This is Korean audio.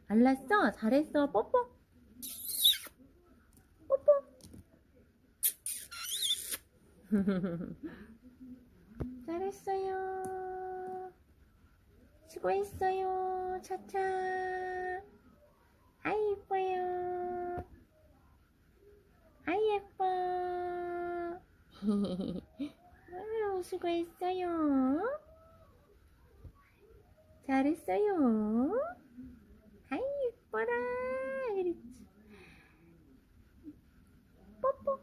알랐어? 잘했어. 뽀뽀. 뽀뽀. 잘했어요. 수고했어요. 차차. 아이 예뻐요. 아이 예뻐. 아유, 수고했어요. 잘했어요. 아이 예뻐라. 그렇지. 뽀뽀.